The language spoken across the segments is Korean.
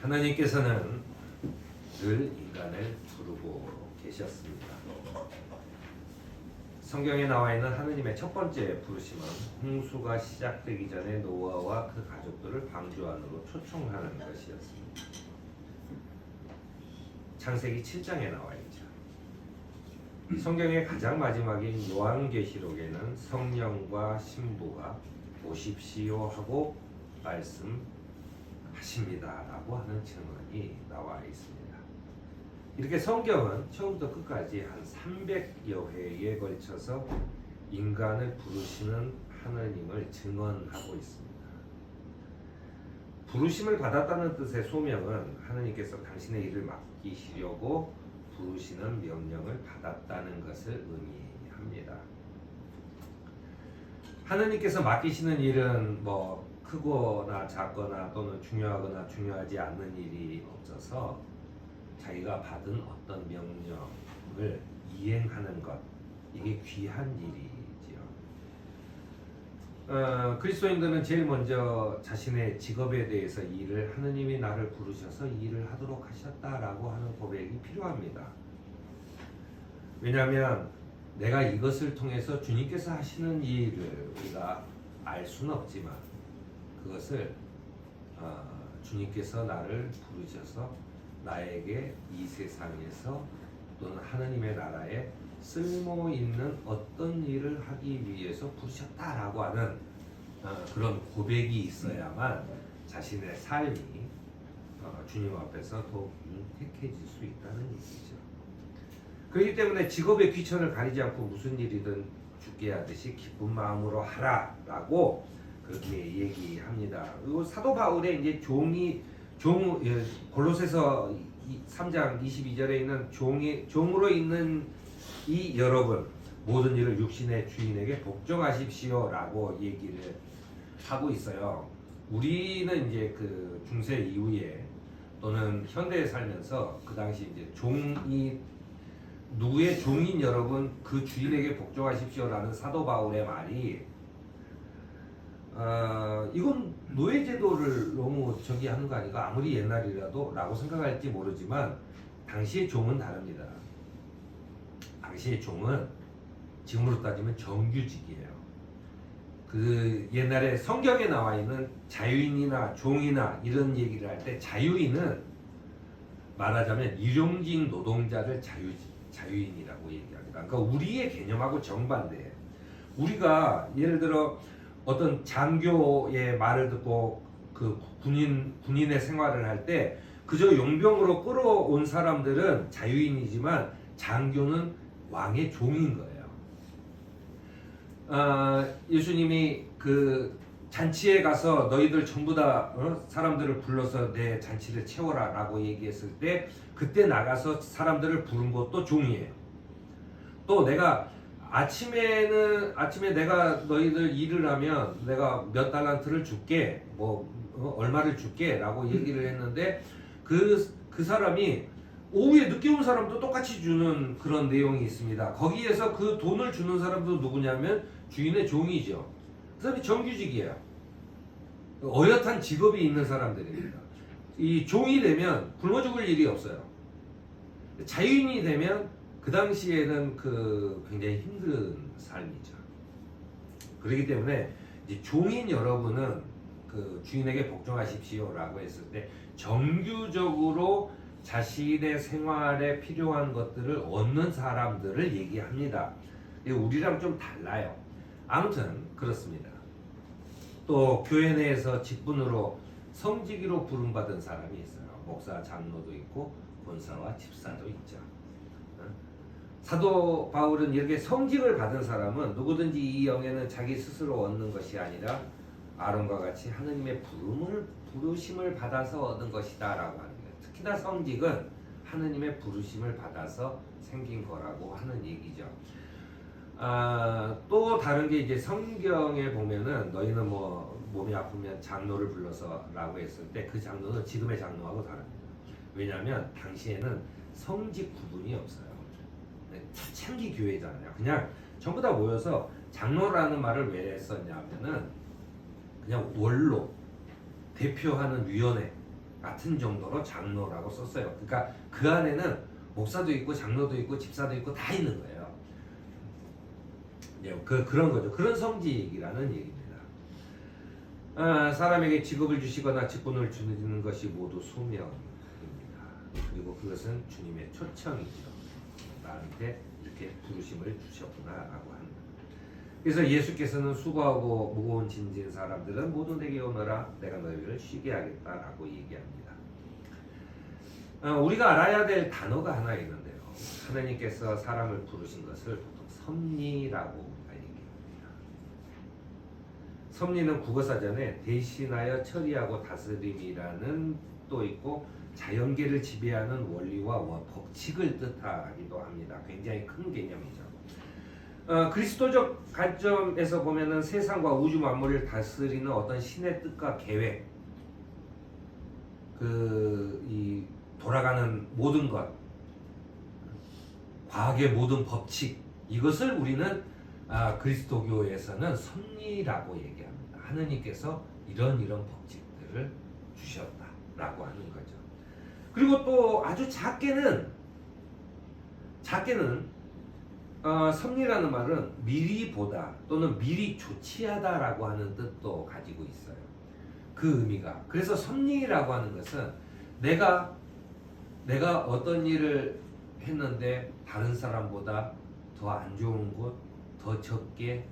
하나님께서는 늘 인간을 부르고 계셨습니다. 성경에 나와 있는 하느님의 첫 번째 부르심은 홍수가 시작되기 전에 노아와 그 가족들을 방주 안으로 초청하는 것이었습니다. 창세기 7장에 나와 있죠. 성경의 가장 마지막인 요한계시록에는 성령과 신부가 오십시오 하고 말씀하십니다라고 하는 증언이 나와 있습니다. 이렇게 성경은 처음부터 끝까지 한 300여 회에 걸쳐서 인간을 부르시는 하나님을 증언하고 있습니다. 부르심을 받았다는 뜻의 소명은 하나님께서 당신의 일을 맡기시려고 부르시는 명령을 받았다는 것을 의미합니다. 하나님께서 맡기시는 일은 크거나 작거나 또는 중요하거나 중요하지 않는 일이 없어서 자기가 받은 어떤 명령을 이행하는 것, 이게 귀한 일이지요. 그리스도인들은 제일 먼저 자신의 직업에 대해서 하느님이 나를 부르셔서 이 일을 하도록 하셨다라고 하는 고백이 필요합니다. 왜냐하면 내가 이것을 통해서 주님께서 하시는 일을 우리가 알 수는 없지만 그것을 주님께서 나를 부르셔서 나에게 이 세상에서 또는 하나님의 나라에 쓸모 있는 어떤 일을 하기 위해서 부르셨다라고 하는 그런 고백이 있어야만 자신의 삶이 주님 앞에서 더욱 윤택해질 수 있다는 얘기죠. 그렇기 때문에 직업의 귀천을 가리지 않고 무슨 일이든 주께 하듯이 기쁜 마음으로 하라라고 그렇게 얘기합니다. 그리고 사도 바울의 이제 골로새서 3장 22절에 있는 종으로 있는 이 여러분 모든 일을 육신의 주인에게 복종하십시오라고 얘기를 하고 있어요. 우리는 이제 그 중세 이후에 또는 현대에 살면서 그 당시 이제 누구의 종인 여러분 그 주인에게 복종하십시오라는 사도 바울의 말이 이건 노예제도를 너무 하는 거 아닌가? 아무리 옛날이라도 라고 생각할지 모르지만 당시의 종은 다릅니다. 당시의 종은 지금으로 따지면 정규직이에요. 그 옛날에 성경에 나와 있는 자유인이나 종이나 이런 얘기를 할 때 자유인은 말하자면 일용직 노동자를 자유인이라고 얘기합니다. 그러니까 우리의 개념하고 정반대예요. 우리가 예를 들어 어떤 장교의 말을 듣고 그 군인의 생활을 할 때 그저 용병으로 끌어온 사람들은 자유인이지만 장교는 왕의 종인 거예요. 예수님이 그 잔치에 가서 너희들 전부 다 사람들을 불러서 내 잔치를 채워라 라고 얘기했을 때 그때 나가서 사람들을 부른 것도 종이에요. 또 내가 아침에 내가 너희들 일을 하면 내가 몇 달란트를 줄게, 얼마를 줄게 라고 얘기를 했는데 그 사람이 오후에 늦게 온 사람도 똑같이 주는 그런 내용이 있습니다. 거기에서 그 돈을 주는 사람도 누구냐면 주인의 종이죠. 그 사람이 정규직이에요. 어엿한 직업이 있는 사람들입니다. 이 종이 되면 굶어 죽을 일이 없어요. 자유인이 되면 그 당시에는 굉장히 힘든 삶이죠. 그렇기 때문에 이제 종인 여러분은 그 주인에게 복종하십시오라고 했을 때 정규적으로 자신의 생활에 필요한 것들을 얻는 사람들을 얘기합니다. 우리랑 좀 달라요. 아무튼 그렇습니다. 또 교회 내에서 직분으로 성직으로 부름받은 사람이 있어요. 목사, 장로도 있고 권사와 집사도 있죠. 사도 바울은 이렇게 성직을 받은 사람은 누구든지 이 영에는 자기 스스로 얻는 것이 아니라 아론과 같이 하느님의 부르심을 받아서 얻은 것이다 라고 하는 거예요. 특히나 성직은 하느님의 부르심을 받아서 생긴 거라고 하는 얘기죠. 또 다른 게 이제 성경에 보면은 너희는 몸이 아프면 장로를 불러서 라고 했을 때 그 장로는 지금의 장로하고 다릅니다. 왜냐하면 당시에는 성직 구분이 없어요. 초창기 교회잖아요. 그냥 전부 다 모여서 장로라는 말을 왜 했었냐면은 그냥 원로 대표하는 위원회 같은 정도로 장로라고 썼어요. 그러니까 그 안에는 목사도 있고 장로도 있고 집사도 있고 다 있는 거예요. 그런 거죠. 그런 성직이라는 얘기입니다. 사람에게 직업을 주시거나 직분을 주는 것이 모두 소명입니다. 그리고 그것은 주님의 초청이죠. 나한테 이렇게 부르심을 주셨구나라고 합니다. 그래서 예수께서는 수고하고 무거운 짐진 사람들은 모두 내게 오너라 내가 너희를 쉬게 하겠다라고 얘기합니다. 우리가 알아야 될 단어가 하나 있는데요. 하나님께서 사람을 부르신 것을 보통 섭리라고 얘기합니다. 섭리는 국어사전에 대신하여 처리하고 다스림이라는 또 있고 자연계를 지배하는 원리와 법칙을 뜻하기도 합니다. 굉장히 큰 개념이죠. 그리스도적 관점에서 보면은 세상과 우주 만물을 다스리는 어떤 신의 뜻과 계획, 이 돌아가는 모든 것, 과학의 모든 법칙, 이것을 우리는 그리스도교에서는 섭리라고 얘기합니다. 하느님께서 이런 법칙들을 주셨다라고 하는 거죠. 그리고 또 아주 작게는 섭리라는 말은 미리 보다 또는 미리 조치하다라고 하는 뜻도 가지고 있어요. 그 의미가. 그래서 섭리라고 하는 것은 내가 어떤 일을 했는데 다른 사람보다 더 안 좋은 곳, 더 적게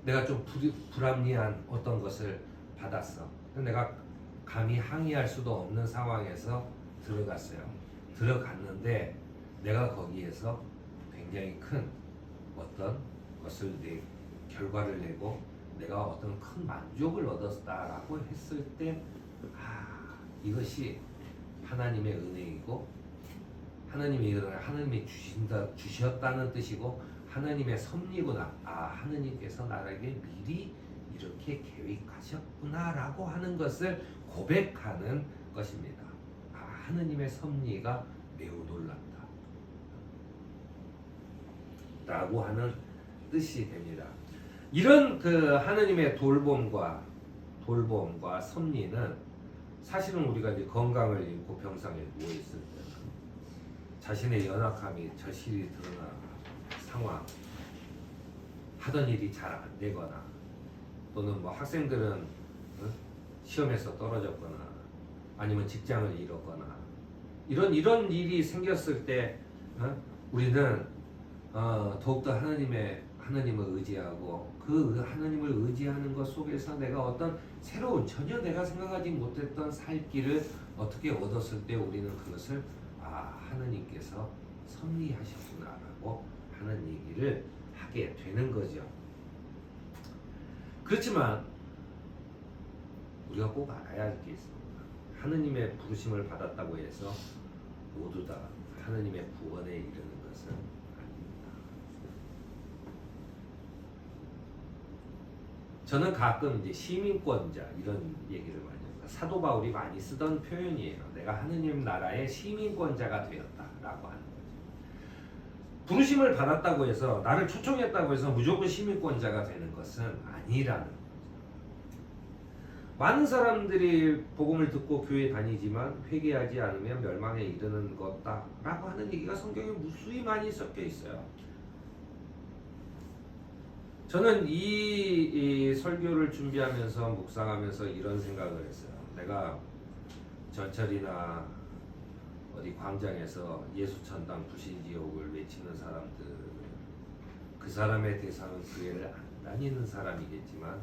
내가 좀 불합리한 어떤 것을 받았어. 내가 감히 항의할 수도 없는 상황에서 들어갔는데 내가 거기에서 굉장히 큰 어떤 것을 결과를 내고 내가 어떤 큰 만족을 얻었다라고 했을 때 이것이 하나님의 은혜이고 하나님이 주셨다는 뜻이고 하나님의 섭리구나. 하나님께서 나에게 미리 이렇게 계획하셨구나라고 하는 것을 고백하는 것입니다. 하나님의 섭리가 매우 놀랍다 라고 하는 뜻이 됩니다. 이런 하나님의 돌봄과 섭리는 사실은 우리가 이제 건강을 잃고 병상에 누워 있을 때는 자신의 연약함이 절실히 드러나는 상황, 하던 일이 잘 안 되거나 또는 학생들은 시험에서 떨어졌거나 아니면 직장을 잃었거나 이런 일이 생겼을 때 우리는 더욱더 하나님을 의지하고 그 하나님을 의지하는 것 속에서 내가 어떤 새로운 전혀 내가 생각하지 못했던 살 길을 어떻게 얻었을 때 우리는 그것을 하나님께서 섭리하셨구나라고 하는 얘기를 하게 되는 거죠. 그렇지만 우리가 꼭 알아야 할 게 있습니다. 하나님의 부르심을 받았다고 해서 모두 다 하나님의 구원에 이르는 것은 아닙니다. 저는 가끔 이제 시민권자 이런 얘기를 많이 합니다. 사도 바울이 많이 쓰던 표현이에요. 내가 하느님 나라의 시민권자가 되었다라고 하는 거죠. 부르심을 받았다고 해서 나를 초청했다고 해서 무조건 시민권자가 되는 것은 아니라는 거죠. 많은 사람들이 복음을 듣고 교회 다니지만 회개하지 않으면 멸망에 이르는 것다라고 하는 얘기가 성경에 무수히 많이 섞여 있어요. 저는 이 설교를 준비하면서 묵상하면서 이런 생각을 했어요. 내가 전철이나 어디 광장에서 예수천당 불신지옥을 외치는 사람들, 그 사람의 대상은 교회를 안 다니는 사람이겠지만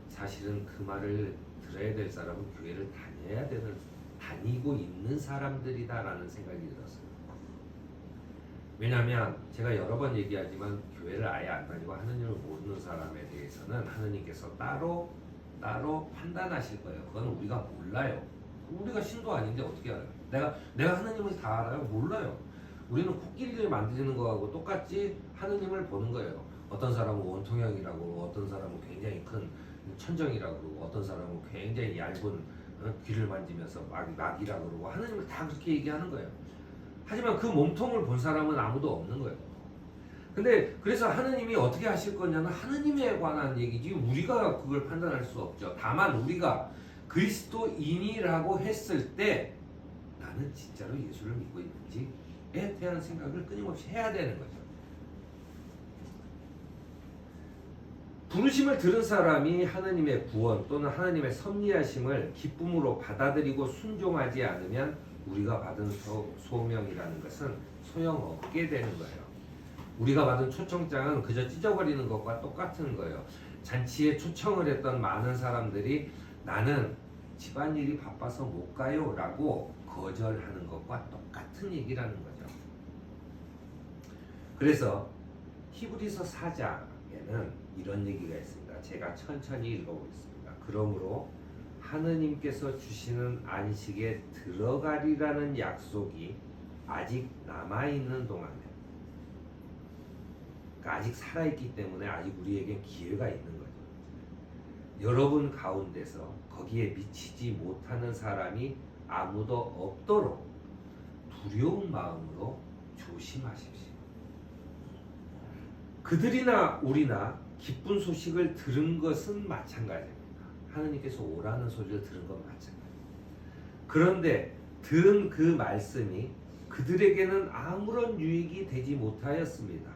사실은 그 말을 들어야 될 사람은 교회를 다니고 있는 사람들이다라는 생각이 들었어요. 왜냐하면 제가 여러 번 얘기하지만 교회를 아예 안 다니고 하느님을 모르는 사람에 대해서는 하느님께서 따로 판단하실 거예요. 그건 우리가 몰라요. 우리가 신도 아닌데 어떻게 알아요? 내가 하느님을 다 알아요? 몰라요. 우리는 코끼리를 만드는 거하고 똑같이 하느님을 보는 거예요. 어떤 사람은 원통형이라고, 어떤 사람은 굉장히 큰 천정이라고 그러고, 어떤 사람은 굉장히 얇은 귀를 만지면서 막이라고 그러고, 하느님을 다 그렇게 얘기하는 거예요. 하지만 그 몸통을 본 사람은 아무도 없는 거예요. 근데 그래서 하느님이 어떻게 하실 거냐는 하느님에 관한 얘기지 우리가 그걸 판단할 수 없죠. 다만 우리가 그리스도인이라고 했을 때 나는 진짜로 예수를 믿고 있는지에 대한 생각을 끊임없이 해야 되는 거죠. 부르심을 들은 사람이 하나님의 구원 또는 하나님의 섭리하심을 기쁨으로 받아들이고 순종하지 않으면 우리가 받은 소명이라는 것은 소용없게 되는 거예요. 우리가 받은 초청장은 그저 찢어버리는 것과 똑같은 거예요. 잔치에 초청을 했던 많은 사람들이 나는 집안일이 바빠서 못 가요 라고 거절하는 것과 똑같은 얘기라는 거죠. 그래서 히브리서 4장에는 이런 얘기가 있습니다. 제가 천천히 읽어보겠습니다. 그러므로 하느님께서 주시는 안식에 들어가리라는 약속이 아직 남아있는 동안에, 그러니까 아직 살아있기 때문에 아직 우리에게 기회가 있는 거죠. 여러분 가운데서 거기에 미치지 못하는 사람이 아무도 없도록 두려운 마음으로 조심하십시오. 그들이나 우리나 기쁜 소식을 들은 것은 마찬가지입니다. 하느님께서 오라는 소리를 들은 건 마찬가지입니다. 그런데 들은 그 말씀이 그들에게는 아무런 유익이 되지 못하였습니다.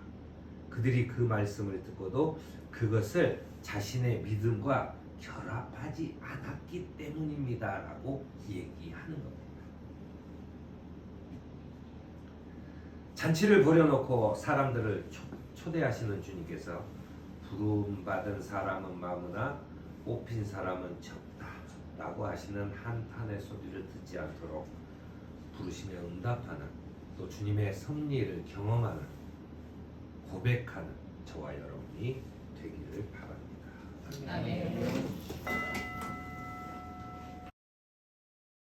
그들이 그 말씀을 듣고도 그것을 자신의 믿음과 결합하지 않았기 때문입니다 라고 얘기하는 겁니다. 잔치를 벌여놓고 사람들을 초대하시는 주님께서 부름받은 사람은 많으나 뽑힌 사람은 적다 라고 하시는 한탄의 소리를 듣지 않도록 부르심에 응답하는, 또 주님의 섭리를 경험하는, 고백하는 저와 여러분이 되기를 바랍니다. 아멘.